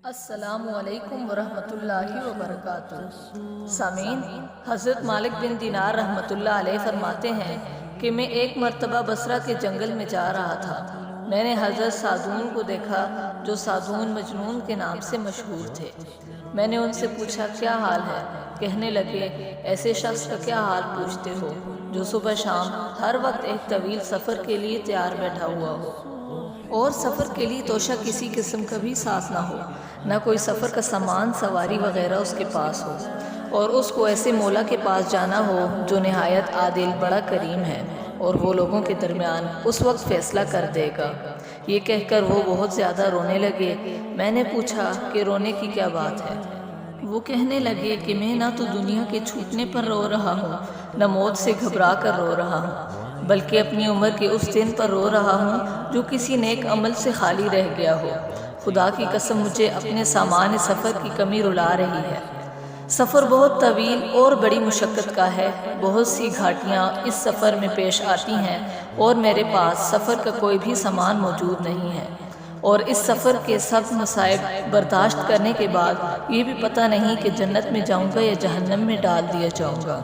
السلام علیکم ورحمۃ اللہ وبرکاتہ۔ سامعین، حضرت مالک بن دینار رحمۃ اللہ علیہ فرماتے ہیں کہ میں ایک مرتبہ بصرہ کے جنگل میں جا رہا تھا۔ میں نے حضرت سعدون کو دیکھا جو سعدون مجنون کے نام سے مشہور تھے۔ میں نے ان سے پوچھا کیا حال ہے؟ کہنے لگے ایسے شخص کا کیا حال پوچھتے ہو جو صبح شام ہر وقت ایک طویل سفر کے لیے تیار بیٹھا ہوا ہو، اور سفر کے لیے توشہ کسی قسم کا بھی ساتھ نہ ہو، نہ کوئی سفر کا سامان سواری وغیرہ اس کے پاس ہو، اور اس کو ایسے مولا کے پاس جانا ہو جو نہایت عادل بڑا کریم ہے، اور وہ لوگوں کے درمیان اس وقت فیصلہ کر دے گا۔ یہ کہہ کر وہ بہت زیادہ رونے لگے۔ میں نے پوچھا کہ رونے کی کیا بات ہے؟ وہ کہنے لگے کہ میں نہ تو دنیا کے چھوٹنے پر رو رہا ہوں، نہ موت سے گھبرا کر رو رہا ہوں، بلکہ اپنی عمر کے اس دن پر رو رہا ہوں جو کسی نیک عمل سے خالی رہ گیا ہو۔ خدا کی قسم مجھے اپنے سامان سفر کی کمی رلا رہی ہے۔ سفر بہت طویل اور بڑی مشقت کا ہے، بہت سی گھاٹیاں اس سفر میں پیش آتی ہیں، اور میرے پاس سفر کا کوئی بھی سامان موجود نہیں ہے، اور اس سفر کے سب مصائب برداشت کرنے کے بعد یہ بھی پتہ نہیں کہ جنت میں جاؤں گا یا جہنم میں ڈال دیا جاؤں گا۔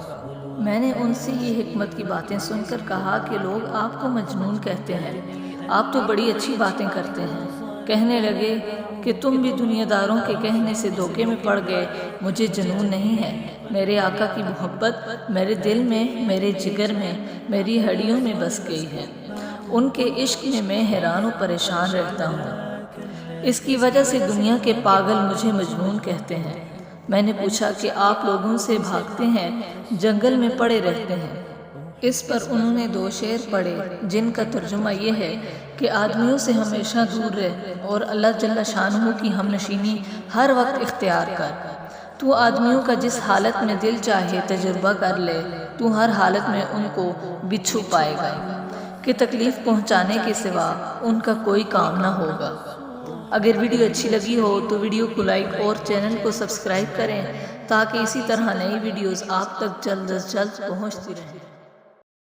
میں نے ان سے یہ حکمت کی باتیں سن کر کہا کہ لوگ آپ کو مجنون کہتے ہیں، آپ تو بڑی اچھی باتیں کرتے ہیں۔ کہنے لگے کہ تم بھی دنیا داروں کے کہنے سے دھوکے میں پڑ گئے، مجھے جنون نہیں ہے۔ میرے آقا کی محبت میرے دل میں، میرے جگر میں، میری ہڈیوں میں بس گئی ہے۔ ان کے عشق میں میں حیران و پریشان رہتا ہوں، اس کی وجہ سے دنیا کے پاگل مجھے مجنون کہتے ہیں۔ میں نے پوچھا کہ آپ لوگوں سے بھاگتے ہیں، جنگل میں پڑے رہتے ہیں۔ اس پر انہوں نے 2 شعر پڑھے جن کا ترجمہ یہ ہے کہ آدمیوں سے ہمیشہ دور رہ اور اللہ جل شانہ کی ہم نشینی ہر وقت اختیار کر۔ تو آدمیوں کا جس حالت میں دل چاہے تجربہ کر لے، تو ہر حالت میں ان کو بچھو پائے گا کہ تکلیف پہنچانے کے سوا ان کا کوئی کام نہ ہوگا۔ اگر ویڈیو اچھی لگی ہو تو ویڈیو کو لائک اور چینل کو سبسکرائب کریں تاکہ اسی طرح نئی ویڈیوز آپ تک جلد از جلد پہنچتی رہیں۔